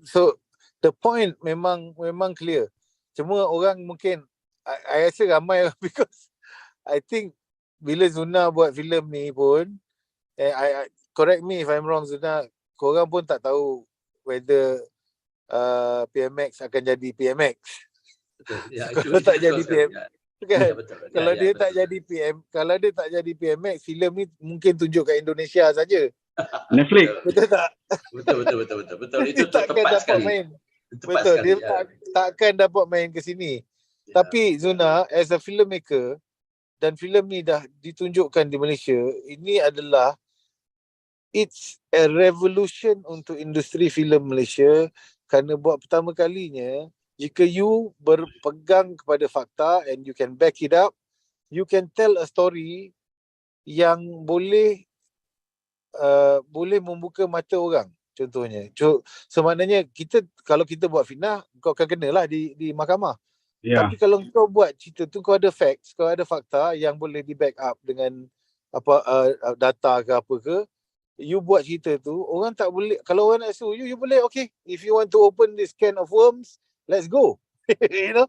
So the point memang clear. Cuma orang mungkin I rasa ramai because I think bila Zuna buat filem ni pun, I correct me if I'm wrong Zuna, korang pun tak tahu whether PMX akan jadi PMX. Betul. Ya, kalau tak jadi PM, kan? Ya, betul. Kalau Ya, dia betul. tak jadi PM, kalau dia tak jadi PMX, filem ni mungkin tunjuk kat Indonesia saja. Netflix. Betul tak? Betul. Itu Dia takkan tepat dapat sekali. main. Tepat Betul, sekali, dia ya. takkan dapat main ke sini. Ya. Tapi Zuna, as a filmmaker, dan filem ni dah ditunjukkan di Malaysia, ini adalah it's a revolution untuk industri filem Malaysia, kerana buat pertama kalinya, jika you berpegang kepada fakta and you can back it up, you can tell a story yang boleh membuka mata orang. Contohnya, maknanya kalau kita buat fitnah, kau akan kenalah di mahkamah. Ya. Tapi kalau kau buat cerita tu, kau ada facts, kau ada fakta yang boleh di back up dengan data ke apa ke, you buat cerita tu, orang tak boleh, kalau orang nak sue you boleh, okay, if you want to open this can of worms, let's go. You know,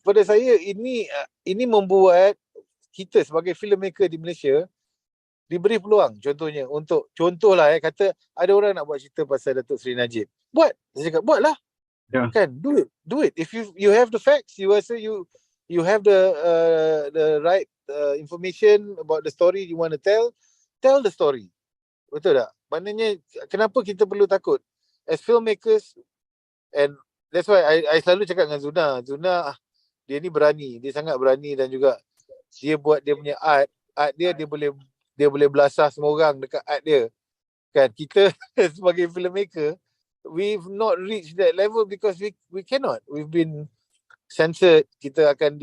pada saya ini membuat kita sebagai filmmaker di Malaysia diberi peluang. Contohnya, contohlah kata ada orang nak buat cerita pasal Datuk Seri Najib, buat, saya cakap buatlah. Yeah. Kan, do it. If you have the facts, you rasa you have the right information about the story you want to tell the story. Betul tak? Maknanya kenapa kita perlu takut as filmmakers, and that's why I selalu cakap dengan Zuna dia ni berani, dia sangat berani, dan juga dia buat dia punya art dia boleh belasah semua orang dekat art dia. Kan, kita sebagai filmmaker, we've not reached that level because we cannot. We've been censored. Kita akan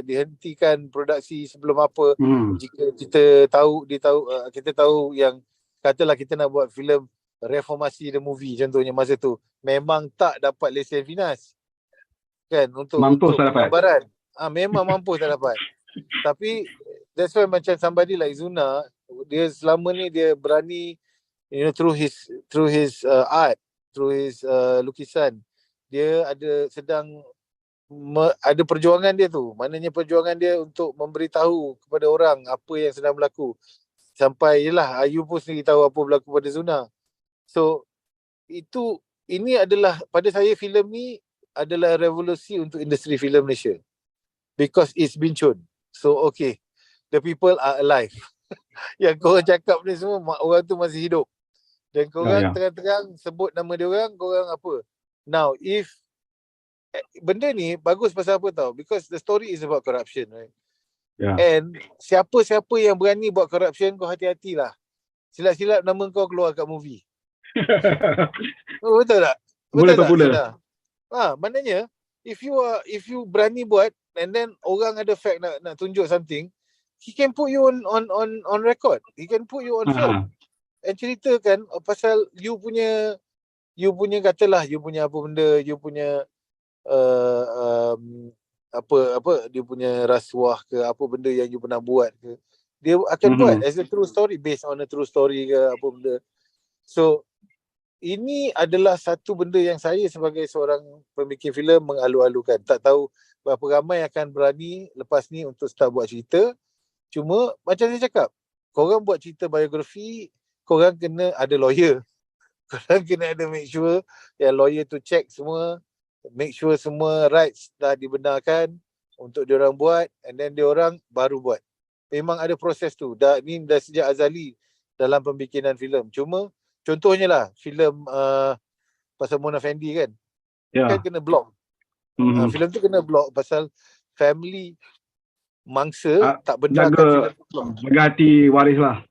dihentikan produksi sebelum apa. Jika kita tahu yang katalah kita nak buat filem Reformasi the Movie contohnya, masa tu memang tak dapat lesen Finas. Kan, untuk gambaran. Memang mampus tak dapat. Tapi that's why macam somebody like Zuna, dia selama ni dia berani, you know, through his art, through his lukisan, dia ada perjuangan dia tu. Maknanya perjuangan dia untuk memberitahu kepada orang apa yang sedang berlaku. Sampai yelah Ayu pun sendiri tahu apa berlaku pada Zuna. So ini adalah, pada saya filem ni adalah revolusi untuk industri filem Malaysia, because it's been shown. So okay, the people are alive. Yang korang cakap ni semua, orang tu masih hidup. Dan korang terang-terang sebut nama dia orang, korang apa. Now, if benda ni bagus pasal apa tau? Because the story is about corruption, right? Yeah. And siapa-siapa yang berani buat corruption, kau hati-hatilah. Silap-silap nama kau keluar kat movie. Betul tak? Boleh tak pula? Maknanya, if you berani buat, and then orang ada fact nak tunjuk something, he can put you on record. He can put you on film. And ceritakan pasal you punya katalah you punya apa benda, you punya apa dia punya rasuah ke, apa benda yang you pernah buat ke, dia akan buat as a true story, based on a true story ke apa benda. So ini adalah satu benda yang saya sebagai seorang pemikir filem mengalu-alukan. Tak tahu berapa ramai akan berani lepas ni untuk start buat cerita. Cuma macam saya cakap, korang buat cerita biografi, korang kena ada lawyer. Korang kena ada make sure yang lawyer tu check semua, make sure semua rights dah dibenarkan untuk diorang buat, and then diorang baru buat. Memang ada proses tu. Ni dah sejak azali dalam pembikinan filem. Cuma contohnya lah filem pasal Mona Fendi kan. Kan kena block. Filem tu kena block pasal family mangsa tak benarkan filem tu block. Jaga hati waris lah.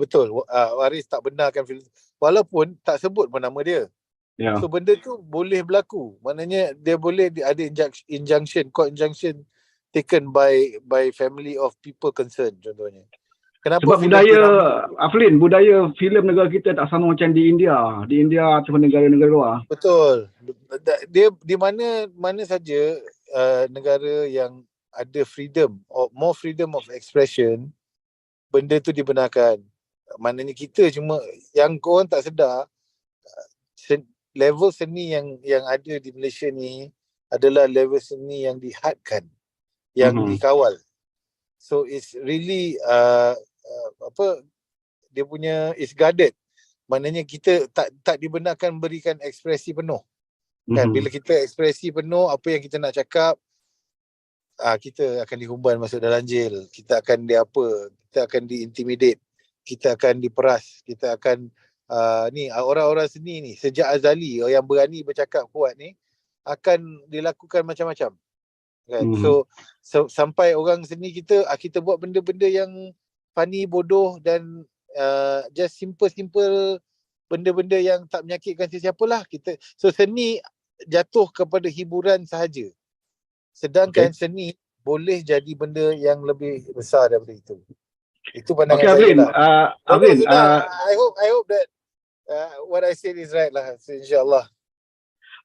Betul. Waris tak benarkan filem, walaupun tak sebut pun nama dia. So benda tu boleh berlaku. Maknanya dia boleh ada injunction, court injunction taken by family of people concerned contohnya. Kenapa? Sebab budaya filem negara kita tak sama macam di India. Di India ataupun negara-negara luar. Betul. Dia di mana saja negara yang ada freedom or more freedom of expression, benda tu dibenarkan. Maknanya kita cuma yang korang tak sedar, level seni yang ada di Malaysia ni adalah level seni yang dihadkan, yang dikawal. So it's really dia punya is guarded. Maknanya kita tak dibenarkan berikan ekspresi penuh. Kan bila kita ekspresi penuh apa yang kita nak cakap, kita akan dihumban masuk dalam jail, kita akan kita akan di-intimidate, kita akan diperas, kita akan ni orang-orang seni ni sejak azali yang berani bercakap kuat ni akan dilakukan macam-macam kan. So sampai orang seni kita buat benda-benda yang funny, bodoh dan just simple benda-benda yang tak menyakitkan sesiapa lah kita. So seni jatuh kepada hiburan sahaja, sedangkan seni boleh jadi benda yang lebih besar daripada itu. Itu pandangan saya lah. Aflin, I hope that what I said is right lah. So, InsyaAllah.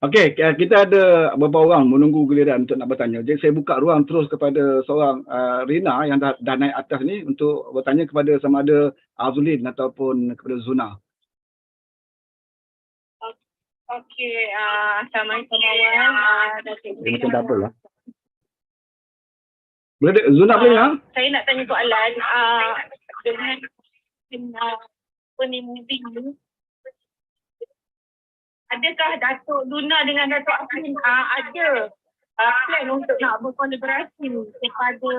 Okey, kita ada beberapa orang menunggu giliran untuk nak bertanya. Jadi saya buka ruang terus kepada seorang Rina yang dah naik atas ni untuk bertanya kepada sama ada Aflin ataupun kepada Zuna. Okey, Assalamualaikum Awan. Macam double lah. Boleh Zuna boleh lah? Saya nak tanya soalan dengan movie ni. Adakah Datuk Luna dengan Datuk Aflin ada plan untuk nak berkolaborasi kepada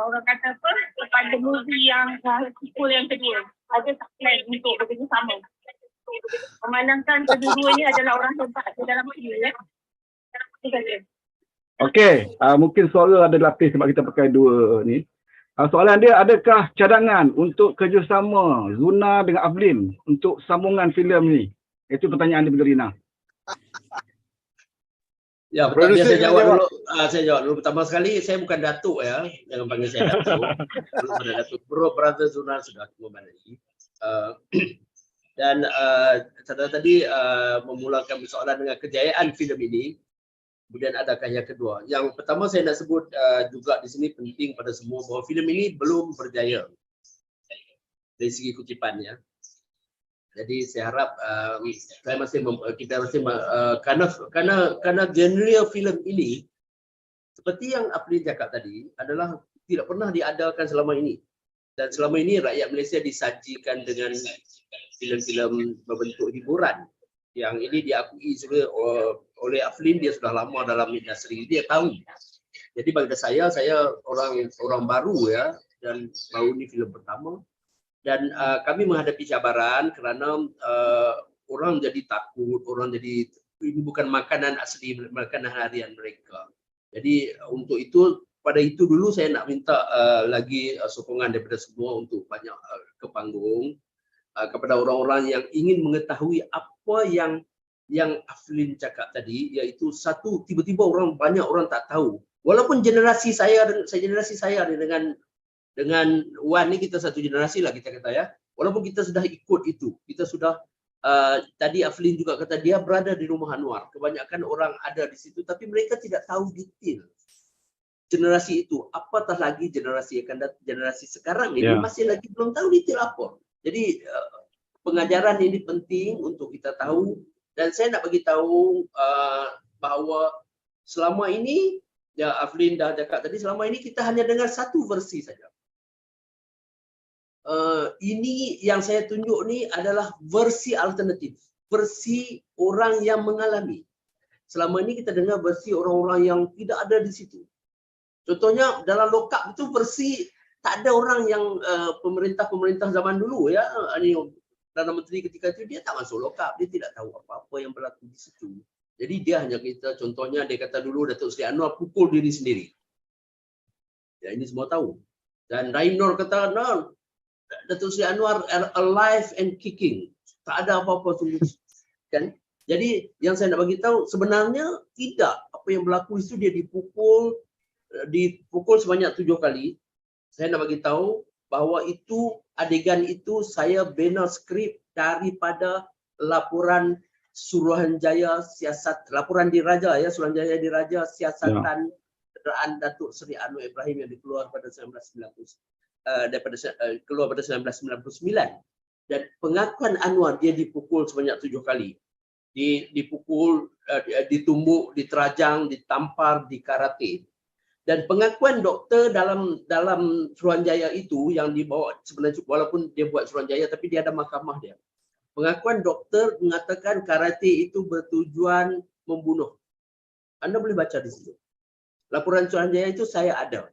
orang kata apa, kepada movie yang sequel yang kedua? Ada tak plan untuk bekerjasama? Memandangkan kedua-dua ni adalah orang hebat di dalam film ya. Itu saja. Okey, mungkin suara ada lapis sebab kita pakai dua ni. Soalan dia, adakah cadangan untuk kerjasama Zuna dengan Aflin untuk sambungan filem ni? Itu pertanyaan daripada Rina. Ya, pertama saya jawab dulu. Saya jawab dulu. Pertama sekali, saya bukan datuk ya. Jangan panggil saya datuk. Belum ada datuk. Bro, brother Zuna sudah memadai. Dan saudara tadi memulakan persoalan dengan kejayaan filem ini. Kemudian adakah yang kedua? Yang pertama saya nak sebut juga di sini penting pada semua bahawa filem ini belum berjaya dari segi kutipannya. Jadi saya harap kita masih karena genre filem ini seperti yang Aflin cakap tadi adalah tidak pernah diadakan selama ini. Dan selama ini rakyat Malaysia disajikan dengan filem-filem berbentuk hiburan. Yang ini diakui oleh Aflin, dia sudah lama dalam industri, dia tahu. Jadi bagi saya orang baru ya, dan baru ini filem pertama. Dan kami menghadapi cabaran kerana orang jadi takut, orang jadi ini bukan makanan asli, makanan harian mereka. Jadi untuk itu, pada itu dulu saya nak minta lagi sokongan daripada semua untuk banyak ke panggung kepada orang-orang yang ingin mengetahui apa yang Aflin cakap tadi, iaitu satu, tiba-tiba banyak orang tak tahu. Walaupun generasi saya dengan Wan ni kita satu generasi lah kita kata ya. Walaupun kita sudah ikut itu, kita sudah tadi Aflin juga kata dia berada di Rumah Anwar. Kebanyakan orang ada di situ tapi mereka tidak tahu detail generasi itu. Apatah lagi generasi sekarang ini masih lagi belum tahu detail apa. Jadi pengajaran ini penting untuk kita tahu, dan saya nak bagi tahu bahawa selama ini ya Aflin dah cakap tadi, selama ini kita hanya dengar satu versi saja. Ini yang saya tunjuk ni adalah versi alternatif, versi orang yang mengalami. Selama ini kita dengar versi orang-orang yang tidak ada di situ. Contohnya dalam lokap itu versi tak ada orang yang pemerintah zaman dulu ya, ini Perdana Menteri ketika itu dia tak masuk lokap, dia tidak tahu apa-apa yang berlaku di situ. Jadi dia hanya kita, contohnya dia kata dulu Datuk Seri Anwar pukul diri sendiri. Ya ini semua tahu. Dan Rainur kata, no, Datuk Seri Anwar alive and kicking. Tak ada apa-apa sungguh. Kan? Jadi yang saya nak bagi tahu sebenarnya tidak. Apa yang berlaku itu dia dipukul sebanyak 7 kali. Saya nak bagi tahu bahawa itu adegan itu saya bina skrip daripada laporan Suruhanjaya siasat, laporan Diraja ya, Suruhanjaya Diraja siasatan Datuk Seri Anwar Ibrahim yang dikeluar pada 1999. Dan pengakuan Anwar, dia dipukul sebanyak 7 kali. Dipukul, ditumbuk, diterajang, ditampar, dikarate. Dan pengakuan doktor dalam Suruhanjaya itu yang dibawa sebenarnya, walaupun dia buat Suruhanjaya tapi dia ada mahkamah dia. Pengakuan doktor mengatakan karate itu bertujuan membunuh. Anda boleh baca di situ. Laporan Suruhanjaya itu saya ada.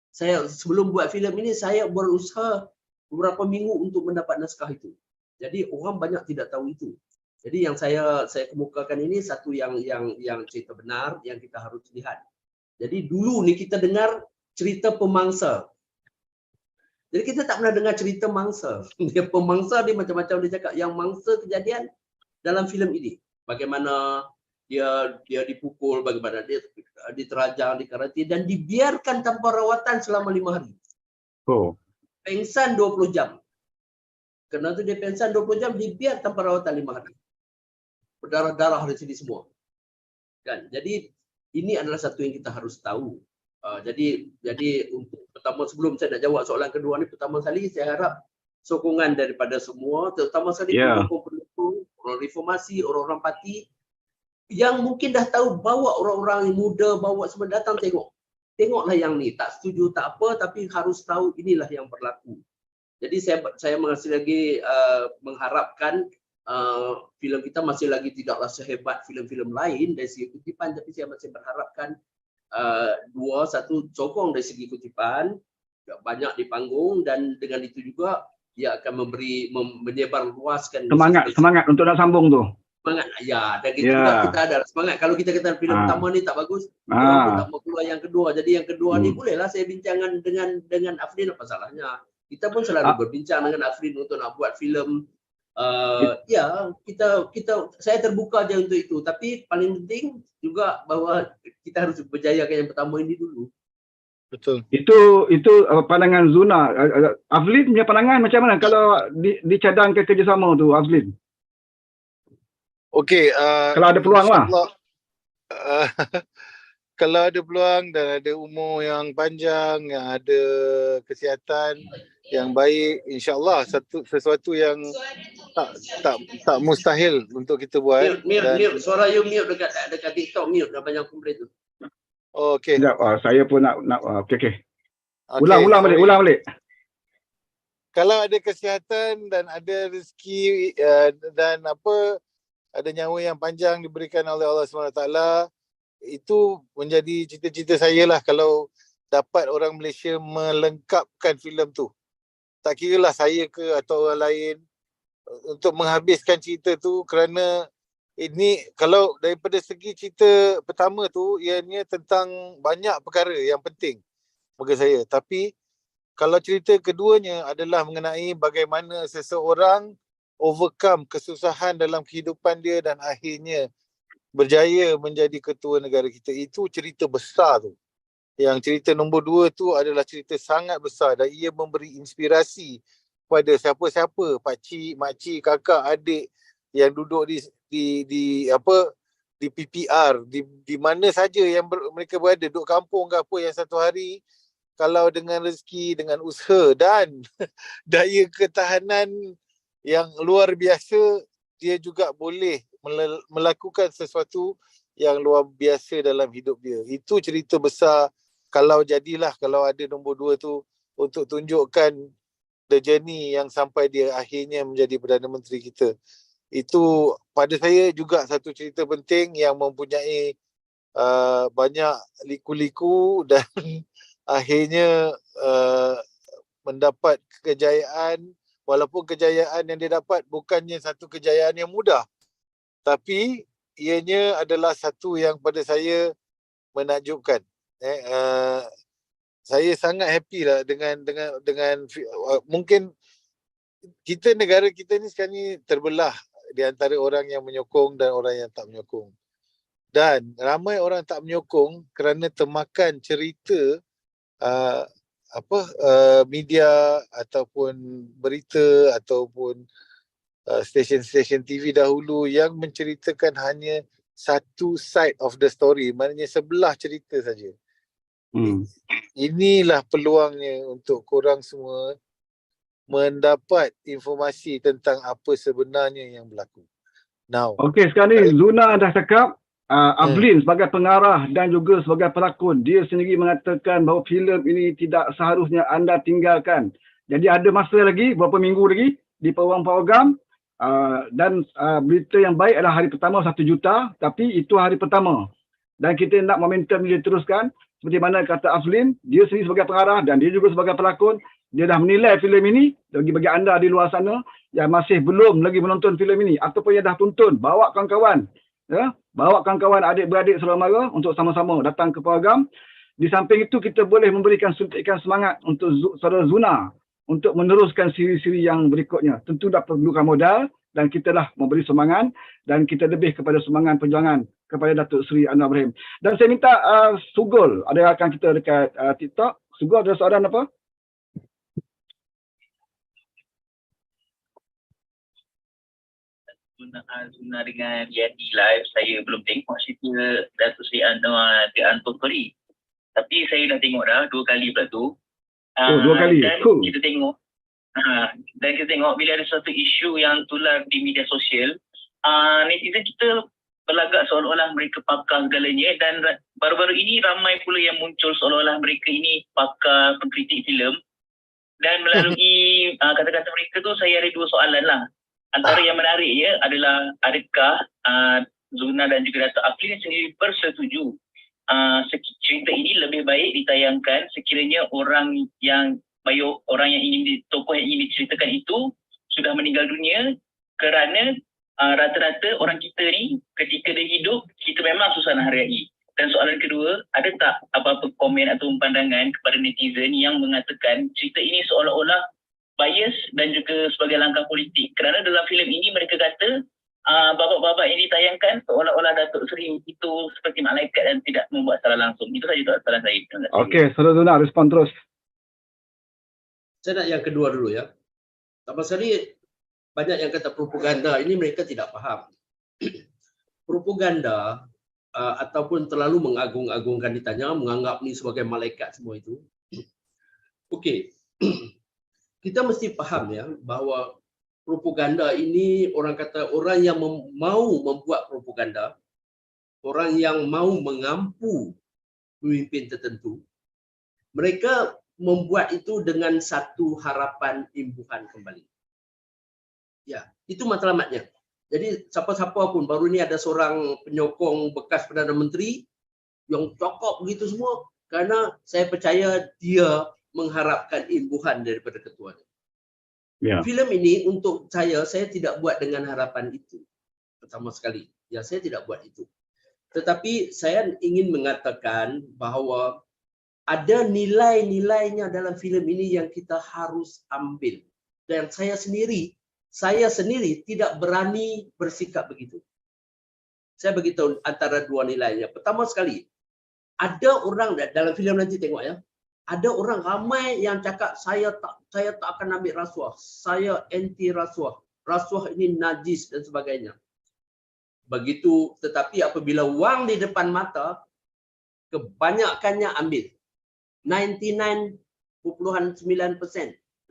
Saya sebelum buat filem ini saya berusaha beberapa minggu untuk mendapat naskah itu. Jadi orang banyak tidak tahu itu. Jadi yang saya kemukakan ini satu yang cerita benar yang kita harus lihat. Jadi dulu ni kita dengar cerita pemangsa. Jadi kita tak pernah dengar cerita mangsa. Dia pemangsa, dia macam-macam dia cakap yang mangsa kejadian dalam filem ini. Bagaimana dia dipukul, bagaimana dia diterajang, dikarate dan dibiarkan tanpa rawatan selama 5 hari. Oh. Pengsan 20 jam. Kerana tu dia pengsan 20 jam, dibiar tanpa rawatan 5 hari. Berdarah-darah di sini semua. Kan? Jadi ini adalah satu yang kita harus tahu. Jadi untuk pertama, sebelum saya nak jawab soalan kedua ni, pertama sekali saya harap sokongan daripada semua, terutama sekali pendukung-pendukung, orang reformasi, orang-orang parti yang mungkin dah tahu, bawa orang-orang muda, bawa semua datang tengok. Tengoklah yang ni, tak setuju tak apa, tapi harus tahu inilah yang berlaku. Jadi saya masih lagi mengharapkan filem kita masih lagi tidaklah sehebat filem-filem lain dari segi kutipan, tapi saya masih berharapkan satu sokong dari segi kutipan, banyak di panggung, dan dengan itu juga dia akan menyebar luaskan semangat untuk nak sambung tu. Semangat, ya, dan kita ada semangat. Kalau kita kata filem pertama ni tak bagus, orang pun tak mau keluar yang kedua. Jadi yang kedua ni bolehlah saya bincangkan dengan Afrin, apa salahnya? Kita pun selalu berbincang dengan Afrin untuk nak buat filem. Saya terbuka je untuk itu, tapi paling penting juga bahawa kita harus berjayakan yang pertama ini dulu. Betul. Itu pandangan Zuna. Aflin punya pandangan macam mana kalau dicadangkan kerjasama tu, Aflin? Okey, kalau ada peluang lah. Kalau ada peluang dan ada umur yang panjang, yang ada kesihatan yang baik, insya-Allah sesuatu yang tak mustahil untuk kita buat. Mute, suara you mute dekat TikTok, mute dah banyak komplain tu. Oh, okey. Saya pun nak okey. Ulang balik. Kalau ada kesihatan dan ada rezeki dan ada nyawa yang panjang diberikan oleh Allah SWT, itu menjadi cita-cita saya lah kalau dapat orang Malaysia melengkapkan filem tu. Tak kira lah saya ke atau orang lain untuk menghabiskan cerita tu, kerana ini kalau daripada segi cerita pertama tu ianya tentang banyak perkara yang penting bagi saya. Tapi kalau cerita keduanya adalah mengenai bagaimana seseorang overcome kesusahan dalam kehidupan dia dan akhirnya berjaya menjadi ketua negara kita. Itu cerita besar tu. Yang cerita nombor 2 tu adalah cerita sangat besar dan ia memberi inspirasi kepada siapa-siapa, pakcik, makcik, kakak, adik yang duduk di PPR, di mana saja yang mereka berada, duduk kampung ke apa, yang satu hari kalau dengan rezeki, dengan usaha dan daya ketahanan yang luar biasa, dia juga boleh melakukan sesuatu yang luar biasa dalam hidup dia. Itu cerita besar kalau ada nombor 2 tu untuk tunjukkan the journey yang sampai dia akhirnya menjadi Perdana Menteri kita. Itu pada saya juga satu cerita penting yang mempunyai banyak liku-liku dan akhirnya mendapat kejayaan. Walaupun kejayaan yang dia dapat bukannya satu kejayaan yang mudah, tapi ianya adalah satu yang pada saya menakjubkan. Saya sangat happy lah dengan mungkin negara kita ni sekarang ni terbelah di antara orang yang menyokong dan orang yang tak menyokong. Dan ramai orang tak menyokong kerana termakan cerita media ataupun berita ataupun stesen-stesen TV dahulu yang menceritakan hanya satu side of the story, maknanya sebelah cerita saja. Inilah peluangnya untuk korang semua mendapat informasi tentang apa sebenarnya yang berlaku. Now. Okey, sekarang ni Zuna dah cakap Aflin sebagai pengarah dan juga sebagai pelakon, dia sendiri mengatakan bahawa filem ini tidak seharusnya anda tinggalkan. Jadi ada masa lagi, beberapa minggu lagi di peluang program dan berita yang baik adalah hari pertama 1 juta, tapi itu hari pertama. Dan kita nak momentum dia teruskan seperti mana kata Aflin, dia sendiri sebagai pengarah dan dia juga sebagai pelakon, dia dah menilai filem ini. Bagi anda di luar sana yang masih belum lagi menonton filem ini ataupun yang dah tonton, bawa kawan-kawan, ya, bawa kawan-kawan adik-beradik saudara mara untuk sama-sama datang ke program. Di samping itu kita boleh memberikan suntikan semangat untuk saudara Zuna untuk meneruskan siri-siri yang berikutnya. Tentu dah perlukan modal dan kita dah memberi semangat dan kita lebih kepada semangat perjuangan kepada Datuk Seri Anwar Ibrahim. Dan saya minta Sugul, ada rakan kita dekat TikTok. Sugul, ada soalan apa? Zuna dengan Yadi live, saya belum tengok cerita Datuk Seri Anwar di Antokori. Tapi saya dah tengok dah 2 kali pula tu. 2 kali. Dan Cool. kita tengok bila ada satu isu yang tular di media sosial, netizen kita berlagak seolah-olah mereka pakar segalanya, dan baru-baru ini ramai pula yang muncul seolah-olah mereka ini pakar pengkritik filem. Dan melalui kata-kata mereka tu, saya ada 2 soalan lah. Antara yang menarik ya adalah, adakah Zuna dan juga Datuk Aflin sendiri bersetuju cerita ini lebih baik ditayangkan sekiranya orang yang tokoh yang ingin diceritakan itu sudah meninggal dunia, kerana rata-rata orang kita ni ketika dia hidup, kita memang suasana hari-hari. Dan soalan kedua, ada tak apa-apa komen atau pandangan kepada netizen yang mengatakan cerita ini seolah-olah bias dan juga sebagai langkah politik, kerana dalam filem ini mereka kata babak-babak yang ditayangkan seolah-olah Datuk Seri itu seperti malaikat dan tidak membuat salah langsung. Itu saja soalan saya. Okey, Saudara Zuna respon terus. Saya nak yang kedua dulu ya. Pertama sekali, banyak yang kata propaganda, ini mereka tidak faham. Propaganda ataupun terlalu mengagung-agungkan ditanya, menganggap ni sebagai malaikat semua itu. Okey. Kita mesti faham ya bahawa propaganda ini, orang kata orang yang mau membuat propaganda, orang yang mau mengampu pemimpin tertentu, mereka membuat itu dengan satu harapan imbuhan kembali. Ya, itu matlamatnya. Jadi siapa-siapa pun, baru ni ada seorang penyokong bekas Perdana Menteri yang cakap begitu semua, kerana saya percaya dia mengharapkan imbuhan daripada ketua dia. Ya. Filem ini untuk saya tidak buat dengan harapan itu. Pertama sekali, ya saya tidak buat itu. Tetapi saya ingin mengatakan bahawa ada nilai-nilainya dalam filem ini yang kita harus ambil. Dan saya sendiri tidak berani bersikap begitu. Saya beritahu antara 2 nilainya. Pertama sekali, ada orang dalam filem nanti tengok ya, ada orang ramai yang cakap saya tak akan ambil rasuah, saya anti rasuah, rasuah ini najis dan sebagainya. Begitu, tetapi apabila wang di depan mata, kebanyakannya ambil. 99.9%, 99.90%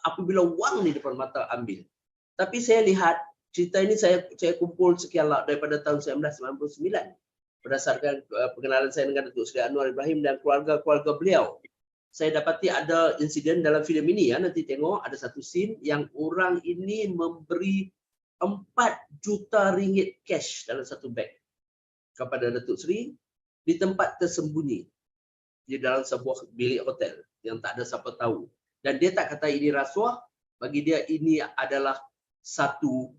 apabila wang di depan mata ambil. Tapi saya lihat cerita ini saya kumpul sekian lah daripada tahun 1999. Berdasarkan pengenalan saya dengan Datuk Seri Anwar Ibrahim dan keluarga-keluarga beliau, saya dapati ada insiden dalam filem ini ya, nanti tengok ada satu scene yang orang ini memberi 4 juta ringgit cash dalam satu beg kepada Datuk Seri di tempat tersembunyi di dalam sebuah bilik hotel yang tak ada siapa tahu, dan dia tak kata ini rasuah. Bagi dia ini adalah satu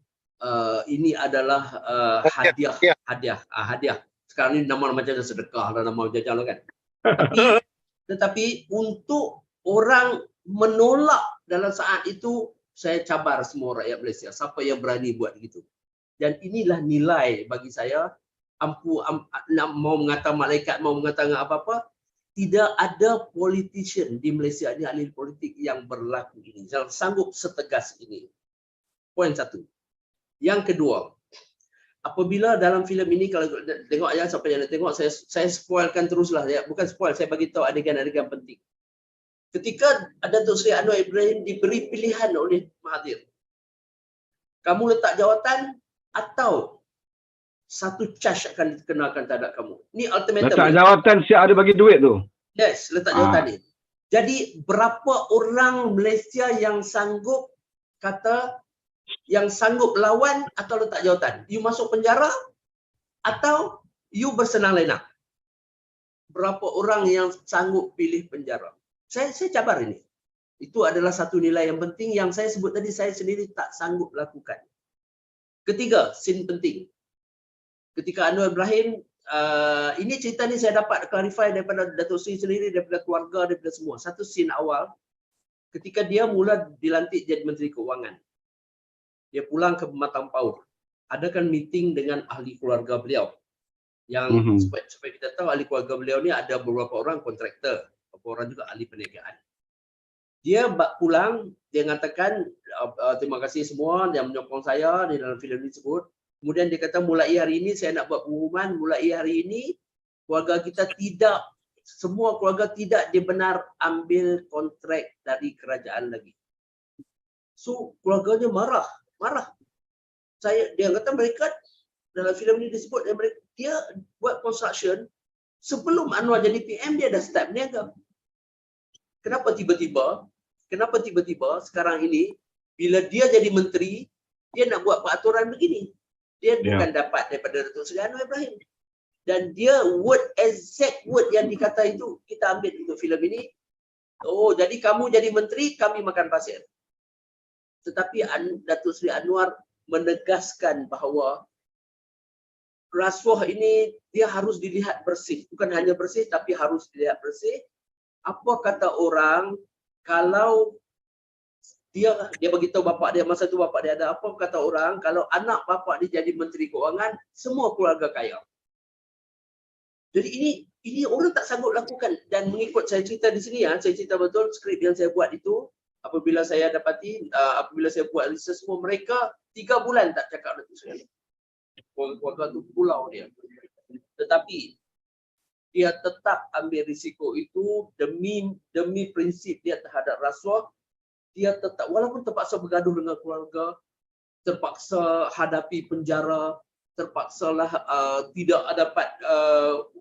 hadiah. Sekarang ini nama macam sedekah lah, nama jajan lah kan. Tetapi untuk orang menolak dalam saat itu, saya cabar semua rakyat Malaysia. Siapa yang berani buat begitu? Dan inilah nilai bagi saya. Mau mengatakan malaikat, mau mengatakan apa-apa, tidak ada politician di Malaysia ini, ahli politik yang berlaku ini, yang sanggup setegas ini. Poin 1. Yang kedua, apabila dalam filem ini, kalau tengok ya, siapa yang nak tengok, saya spoilkan teruslah ya. Bukan spoil, saya bagi tahu adegan-adegan penting. Ketika Datuk Seri Anwar Ibrahim diberi pilihan oleh Mahathir, kamu letak jawatan atau satu charge akan dikenakan terhadap kamu. Ni ultimatum. Letak jawatan siap ada bagi duit tu. Yes, letak jawatan ni. Jadi berapa orang Malaysia yang sanggup lawan atau letak jawatan? You masuk penjara atau you bersenang lenang? Berapa orang yang sanggup pilih penjara? Saya cabar ini. Itu adalah satu nilai yang penting yang saya sebut tadi, saya sendiri tak sanggup lakukan. Ketiga, scene penting. Ketika Anwar Ibrahim, ini cerita ni saya dapat clarify daripada Datuk Seri sendiri, daripada keluarga, daripada semua. Satu scene awal, ketika dia mula dilantik jadi Menteri Keuangan. Dia pulang ke Pematang Pauh. Adakan meeting dengan ahli keluarga beliau. Yang supaya kita tahu ahli keluarga beliau ni ada beberapa orang kontraktor. Beberapa orang juga ahli perniagaan. Dia pulang, dia mengatakan terima kasih semua yang menyokong saya di dalam filem tersebut. Kemudian dia kata mulai hari ini saya nak buat pengumuman, mulai hari ini keluarga kita semua keluarga tidak dibenar ambil kontrak dari kerajaan lagi. So keluarganya marah. Dia kata mereka dalam filem ini disebut dia buat construction sebelum Anwar jadi PM dia dah start berniaga. Kenapa tiba-tiba sekarang ini bila dia jadi menteri dia nak buat peraturan begini? Dia bukan dapat daripada Datuk Seri Anwar Ibrahim. Dan dia exact word yang dikata itu kita ambil untuk filem ini. Oh, jadi kamu jadi menteri, kami makan pasir. Tetapi Datuk Seri Anwar menegaskan bahawa rasuah ini dia harus dilihat bersih. Bukan hanya bersih tapi harus dilihat bersih. Apa kata orang kalau dia beritahu bapak dia, masa tu bapak dia ada, apa kata orang kalau anak bapak dia jadi Menteri Keuangan, semua keluarga kaya. Jadi ini orang tak sanggup lakukan. Dan mengikut saya cerita di sini, saya cerita betul skrip yang saya buat itu, apabila saya buat research semua, mereka 3 bulan tak cakap Datuk Seri. Keluarga tu pulau dia. Tetapi dia tetap ambil risiko itu demi prinsip dia terhadap rasuah. Dia tetap, walaupun terpaksa bergaduh dengan keluarga, terpaksa hadapi penjara, terpaksalah tidak dapat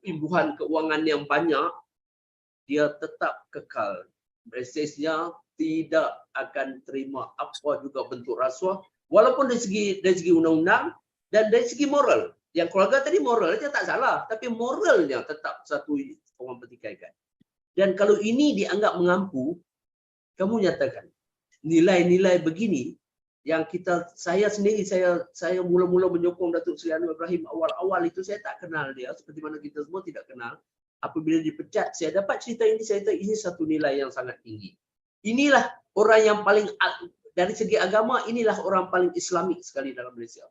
imbuhan keuangan yang banyak, dia tetap kekal. Mesejnya tidak akan terima apa juga bentuk rasuah, walaupun dari segi undang-undang dan dari segi moral. Yang keluarga tadi moral dia tak salah, tapi moralnya tetap satu orang pertikaikan. Dan kalau ini dianggap mengampu, kamu nyatakan nilai-nilai begini yang saya sendiri mula-mula menyokong Datuk Seri Anwar Ibrahim awal-awal itu saya tak kenal dia, seperti mana kita semua tidak kenal. Apabila dipecat, saya dapat cerita ini, saya kata ini satu nilai yang sangat tinggi. Inilah orang yang paling, dari segi agama, inilah orang paling Islamik sekali dalam Malaysia.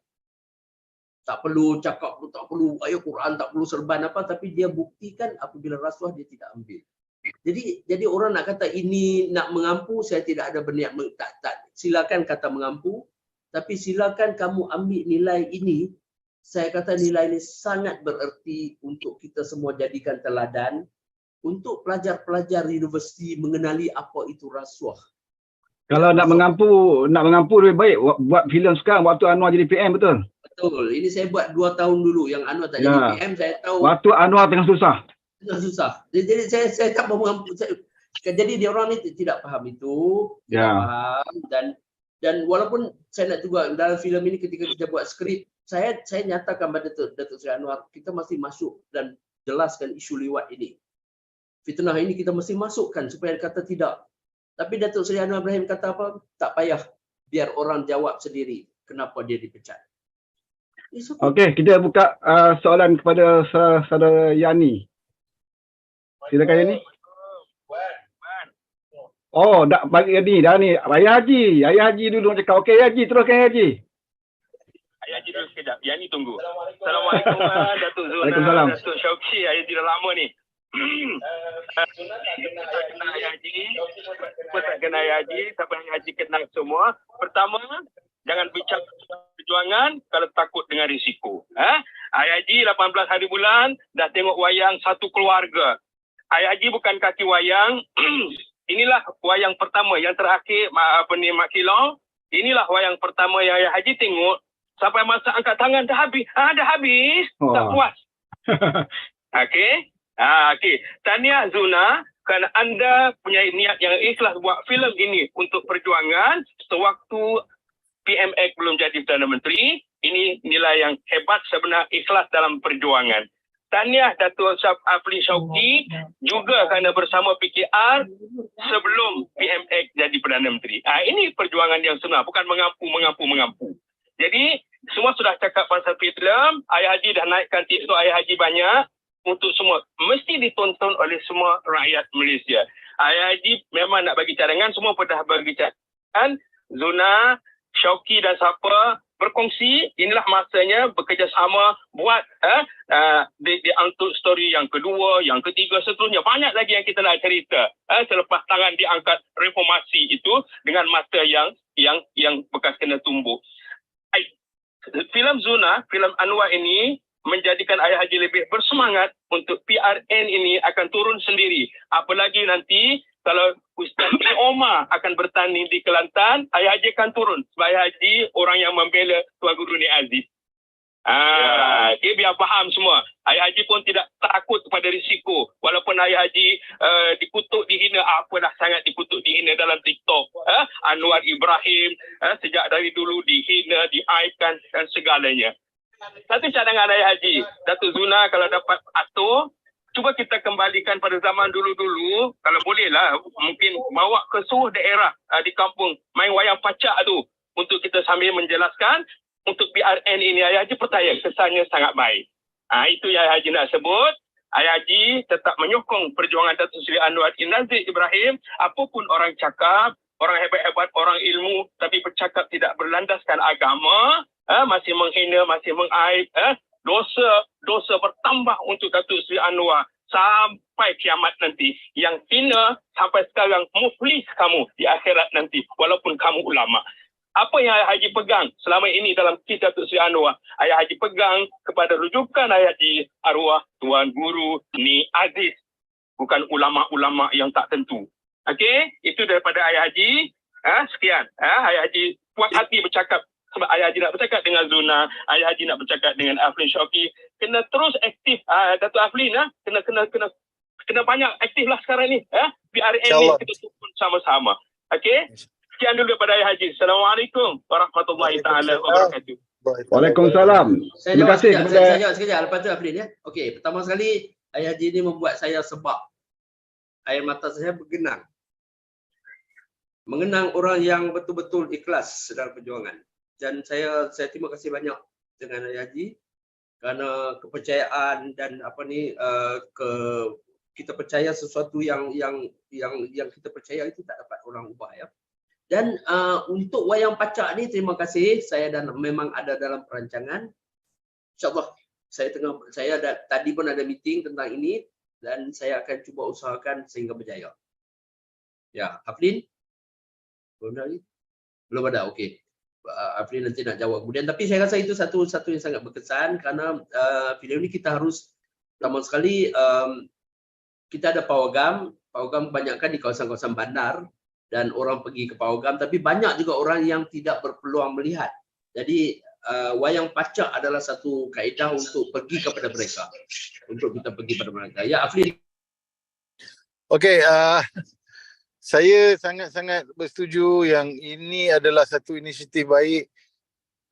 Tak perlu cakap, tak perlu ayat Quran, tak perlu serban apa, tapi dia buktikan apabila rasuah dia tidak ambil. Jadi orang nak kata ini nak mengampu, saya tidak ada berniat silakan kata mengampu, tapi silakan kamu ambil nilai ini. Saya kata nilai ini sangat bererti untuk kita semua jadikan teladan untuk pelajar-pelajar universiti mengenali apa itu rasuah. Kalau nak mengampu lebih baik buat filem sekarang waktu Anwar jadi PM, betul? Betul. Ini saya buat 2 tahun dulu yang Anwar tak jadi PM, saya tahu. Waktu Anwar tengah susah. Susah. Jadi saya tak mau mengampu. Jadi dia orang ni tidak faham itu, tidak faham, dan walaupun saya nak juga dalam filem ini ketika kita buat skrip, saya nyatakan pada Datuk Seri Anwar, kita masih masuk dan jelaskan isu liwat ini. Fitnah ini kita mesti masukkan supaya kata tidak. Tapi Datuk Seri Anwar Ibrahim kata apa? Tak payah, biar orang jawab sendiri kenapa dia dipecat. Okey, kita buka soalan kepada saudara Yani. Silakan Yani. Oh, dah bagi ni dah ni. Ayah Haji dulu nak cakap. Okey Haji, teruskan Haji. Ayah Haji dulu sekejap. Yang ni tunggu. Assalamualaikum Datuk Zul. Waalaikumsalam. Datuk Syauqi, Ayah tidak lama ni. Kena Ayah Haji. Kena Ayah Haji. Sampai Ayah Haji kenal semua. Pertama, jangan bincang perjuangan kalau takut dengan risiko. Ayah Haji 18 hari bulan dah tengok wayang satu keluarga. Ayah Haji bukan kaki wayang inilah wayang pertama yang terakhir Mak Kilong. Inilah wayang pertama yang Ayah Haji tengok sampai masa angkat tangan dah habis. Dah habis. Tak puas. Okey. Okey. Tahniah Zuna kerana anda punya niat yang ikhlas buat filem ini untuk perjuangan sewaktu PMX belum jadi Perdana Menteri. Ini nilai yang hebat sebenarnya, ikhlas dalam perjuangan. Tahniah Datuk Aflin Shauki juga kerana bersama PKR sebelum PMX jadi Perdana Menteri. Ini perjuangan yang sebenar, bukan mengampu. Jadi semua sudah cakap pasal filem, Ayah Haji dah naikkan TikTok Ayah Haji banyak untuk semua. Mesti ditonton oleh semua rakyat Malaysia. Ayah Haji memang nak bagi cadangan, semua pun dah bagi cadangan. Zuna, Shauki dan siapa berkongsi, inilah masanya bekerjasama buat di untuk story yang kedua, yang ketiga, seterusnya. Banyak lagi yang kita nak cerita selepas tangan diangkat reformasi itu dengan mata yang bekas kena tumbuk. Filem Zuna, filem Anwar ini menjadikan Ayah Haji lebih bersemangat untuk PRN ini akan turun sendiri. Apalagi nanti kalau Ustaz Bin Omar akan bertanding di Kelantan, Ayah Haji akan turun. Sebab Ayah Haji orang yang membela Tuan Guru Nik Aziz. Okay, biar faham semua. Ayah Haji pun tidak takut kepada risiko. Walaupun Ayah Haji dikutuk, dihina, apalah sangat dikutuk, dihina dalam TikTok. Anwar Ibrahim sejak dari dulu dihina, diaibkan dan segalanya. Satu cadangan Ayah Haji, Datuk Zuna kalau dapat atur, cuba kita kembalikan pada zaman dulu-dulu, kalau bolehlah, mungkin bawa ke seluruh daerah di kampung, main wayang pacak tu, untuk kita sambil menjelaskan, untuk PRN ini Ayah Haji percaya kesannya sangat baik. Itu yang Ayah Haji nak sebut. Ayah Haji tetap menyokong perjuangan Datuk Seri Anwar Nazir Ibrahim, apapun orang cakap, orang hebat-hebat, orang ilmu, tapi bercakap tidak berlandaskan agama, masih menghina, masih mengaib, dosa bertambah untuk Datuk Seri Anwar sampai kiamat nanti. Yang hina sampai sekarang muflis kamu di akhirat nanti walaupun kamu ulama. Apa yang Ayah Haji pegang selama ini dalam kisah Datuk Seri Anwar? Ayah Haji pegang kepada rujukan Ayah Haji arwah Tuan Guru Nik Aziz, bukan ulama-ulama yang tak tentu. Okey, itu daripada Ayah Haji. Sekian. Ayah Haji puas hati bercakap. Sebab Ayah Haji nak bercakap dengan Zuna, Ayah Haji nak bercakap dengan Aflin Shauki. Kena terus aktif, Datuk Aflin, kena banyak aktif lah sekarang ni. PRN ni kita tunggu sama-sama. Okey? Sekian dulu daripada Ayah Haji. Assalamualaikum warahmatullahi taala wabarakatuh. Waalaikumsalam. Terima kasih kepada... Saya jawab sekejap. Lepas tu Aflin ya. Okey, pertama sekali Ayah Haji ni membuat saya sebab air mata saya bergenang. Mengenang orang yang betul-betul ikhlas dalam perjuangan. Dan saya terima kasih banyak dengan Ayah Haji kerana kepercayaan dan kita percaya sesuatu yang kita percaya itu tak dapat orang ubah ya. Dan untuk wayang pacak ni terima kasih, saya dan memang ada dalam perancangan. InsyaAllah saya tadi pun ada meeting tentang ini dan saya akan cuba usahakan sehingga berjaya. Ya, Aflin? Belum ada, okey. Aflin nanti nak jawab kemudian, tapi saya rasa itu satu yang sangat berkesan kerana filem ini kita harus pertama sekali kita ada pawagam kebanyakan di kawasan-kawasan bandar dan orang pergi ke pawagam, tapi banyak juga orang yang tidak berpeluang melihat. Jadi wayang pacak adalah satu kaedah untuk pergi kepada mereka, untuk kita pergi kepada mereka. Ya, Aflin. Okey, saya sangat-sangat bersetuju yang ini adalah satu inisiatif baik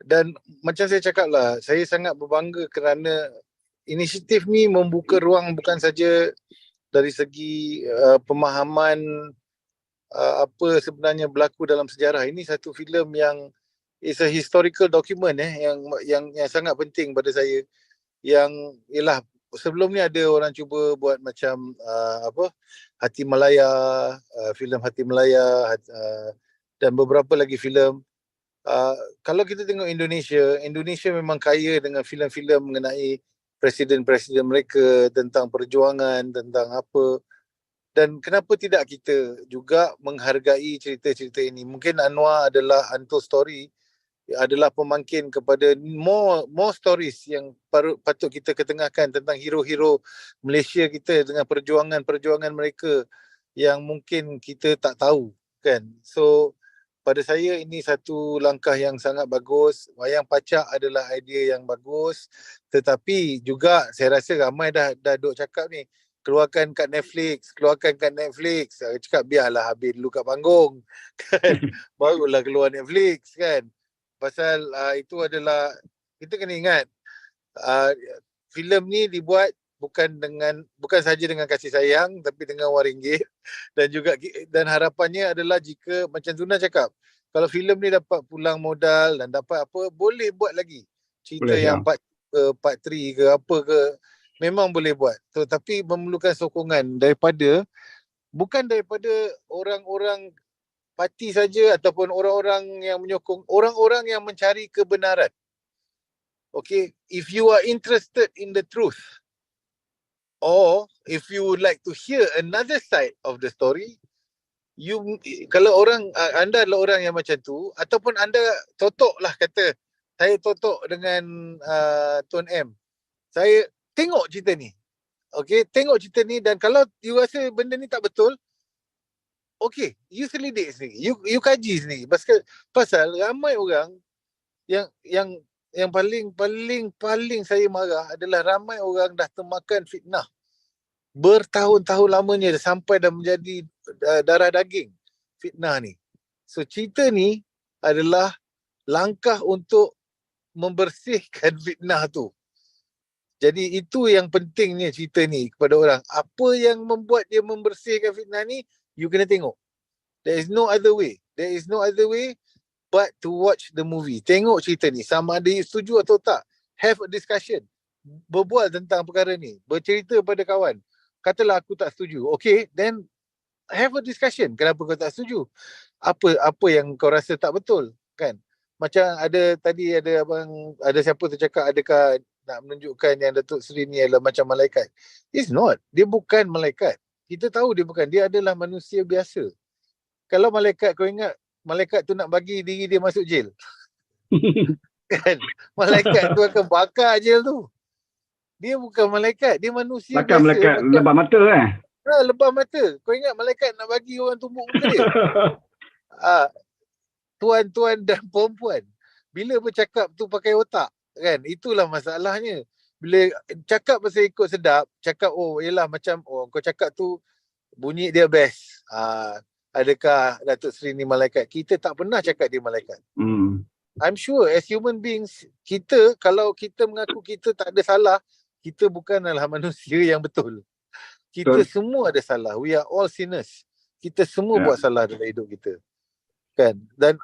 dan macam saya cakap lah, saya sangat berbangga kerana inisiatif ni membuka ruang bukan saja dari segi pemahaman apa sebenarnya berlaku dalam sejarah. Ini satu filem yang is a historical document yang sangat penting pada saya. Yang ialah sebelum ni ada orang cuba buat macam Hati Melaya, filem Hati Melaya dan beberapa lagi filem. Kalau kita tengok Indonesia memang kaya dengan filem-filem mengenai presiden-presiden mereka, tentang perjuangan, tentang apa. Dan kenapa tidak kita juga menghargai cerita-cerita ini? Mungkin Anwar adalah untold story, adalah pemangkin kepada more stories yang patut kita ketengahkan tentang hero-hero Malaysia kita dengan perjuangan-perjuangan mereka yang mungkin kita tak tahu kan. So pada saya ini satu langkah yang sangat bagus. Wayang pacak adalah idea yang bagus, tetapi juga saya rasa ramai dah duk cakap ni, keluarkan kat Netflix. Saya cakap biarlah habis dulu kat panggung kan, barulah keluar Netflix kan. Pasal itu adalah, kita kena ingat filem ni dibuat bukan saja dengan kasih sayang, tapi dengan wang ringgit. Dan harapannya adalah, jika macam Zuna cakap, kalau filem ni dapat pulang modal dan dapat apa, boleh buat lagi cerita Boleh, yang ya. part 3 ke apa ke, memang boleh buat. So, tapi memerlukan sokongan bukan daripada orang-orang parti saja ataupun orang-orang yang menyokong, orang-orang yang mencari kebenaran. Okay, if you are interested in the truth, or if you would like to hear another side of the story, kalau anda adalah orang yang macam tu, ataupun anda totok lah, kata saya totok dengan Tuan M, saya tengok cerita ni, okay, tengok cerita ni, dan kalau you rasa benda ni tak betul, okay, you selidik sendiri, you kaji sendiri. Pasal ramai orang yang paling saya marah adalah ramai orang dah termakan fitnah bertahun-tahun lamanya, sampai dah menjadi darah daging fitnah ni. So cerita ni adalah langkah untuk membersihkan fitnah tu. Jadi itu yang pentingnya cerita ni kepada orang. Apa yang membuat dia membersihkan fitnah ni, you kena tengok. There is no other way but to watch the movie. Tengok cerita ni, sama ada you setuju atau tak. Have a discussion. Berbual tentang perkara ni. Bercerita pada kawan. Katalah aku tak setuju. Okay, then have a discussion. Kenapa kau tak setuju? Apa yang kau rasa tak betul, kan? Macam tadi ada siapa tu cakap, adakah nak menunjukkan yang Datuk Seri ni adalah macam malaikat? It's not. Dia bukan malaikat. Kita tahu dia bukan. Dia adalah manusia biasa. Kalau malaikat, kau ingat malaikat tu nak bagi diri dia masuk jail. Kan? Malaikat tu akan bakar jail tu. Dia bukan malaikat, dia manusia Takkan biasa. malaikat lebah mata Lebah mata. Kau ingat malaikat nak bagi orang tumbuk muka dia? Tuan-tuan dan perempuan, bila bercakap tu pakai otak, kan? Itulah masalahnya. Bila cakap pasal ikut sedap, cakap yelah macam kau cakap tu bunyi dia best. Adakah Datuk Seri ni malaikat? Kita tak pernah cakap dia malaikat. I'm sure as human beings, kalau kita mengaku kita tak ada salah, kita bukanlah manusia yang betul. Kita semua ada salah. We are all sinners. Kita semua buat salah dalam hidup kita. Kan? Dan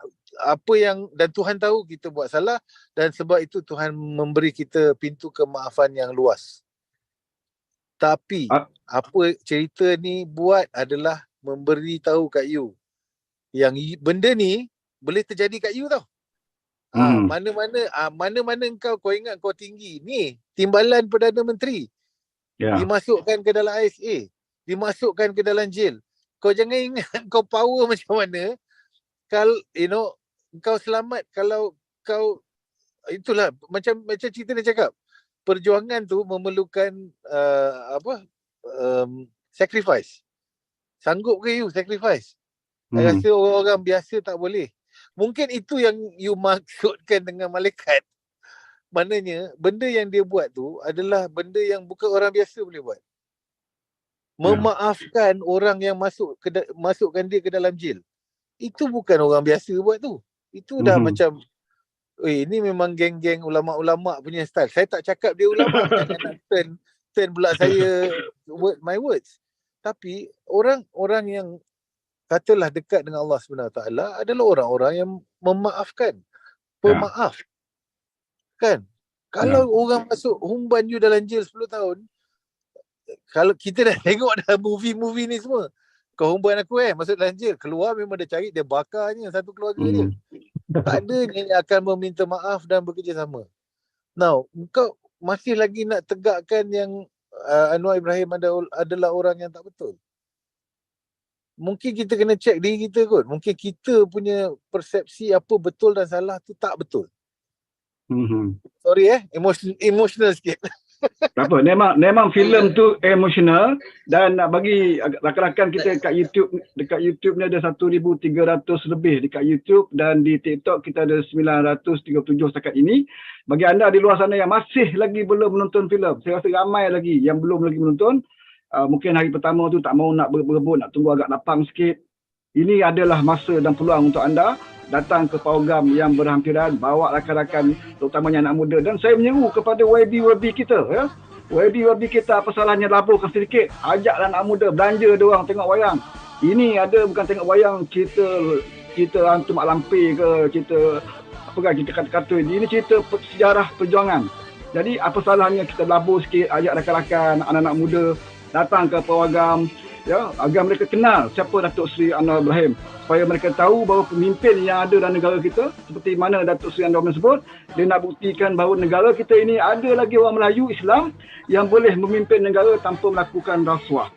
Tuhan tahu kita buat salah, dan sebab itu Tuhan memberi kita pintu kemaafan yang luas. Tapi apa cerita ni buat adalah memberi tahu kat you yang benda ni boleh terjadi kat you tau. Mana-mana kau ingat kau tinggi ni, timbalan Perdana Menteri, dimasukkan ke dalam ISA, dimasukkan ke dalam jail. Kau jangan ingat kau power macam mana. Kalau kau selamat, kalau kau itulah macam cerita dia cakap, perjuangan tu memerlukan sacrifice. Sanggup ke you sacrifice? Saya rasa orang-orang biasa tak boleh. Mungkin itu yang you maksudkan dengan malaikat. Maknanya benda yang dia buat tu adalah benda yang bukan orang biasa boleh buat. Memaafkan orang yang masukkan dia ke dalam jail. Itu bukan orang biasa buat tu. Itu dah macam, ini memang geng-geng ulama'-ulama' punya style. Saya tak cakap dia ulama', jangan nak turn pula saya my words. Tapi orang yang katalah dekat dengan Allah SWT adalah orang-orang yang memaafkan. Pemaaf. Kan? Kalau orang masuk humban you dalam jail 10 tahun, kalau kita dah tengok dah movie-movie ni semua, kau humban aku masuk dalam jail, keluar memang dia cari, dia bakarnya satu keluarga dia. Tak ada yang akan meminta maaf dan bekerjasama. Now, kau masih lagi nak tegakkan yang Anwar Ibrahim adalah orang yang tak betul. Mungkin kita kena check diri kita kot. Mungkin kita punya persepsi apa betul dan salah tu tak betul. Sorry emotional sikit. Tak apa, memang filem tu emotional, dan nak bagi rakan-rakan kita dekat YouTube ni ada 1,300 lebih dekat YouTube, dan di TikTok kita ada 937 setakat ini. Bagi anda di luar sana yang masih lagi belum menonton filem, saya rasa ramai lagi yang belum lagi menonton. Mungkin hari pertama tu tak mau nak berebut, nak tunggu agak lapang sikit. Ini adalah masa dan peluang untuk anda datang ke program yang berhampiran, bawa rakan-rakan terutamanya anak muda, dan saya menyeru kepada YB kita ya. YB kita, apa salahnya laburkan sedikit, ajaklah anak muda belanja dia orang tengok wayang. Ini ada bukan tengok wayang cerita hantu mak lampir ke, cerita apa kan, cerita kata-kata ini cerita sejarah perjuangan. Jadi apa salahnya kita labur sikit, ajak rakan-rakan anak-anak muda datang ke program ya, agar mereka kenal siapa Datuk Seri Anwar Ibrahim, supaya mereka tahu bahawa pemimpin yang ada dalam negara kita seperti mana Datuk Seri Anwar Ibrahim sebut, dia nak buktikan bahawa negara kita ini ada lagi orang Melayu Islam yang boleh memimpin negara tanpa melakukan rasuah.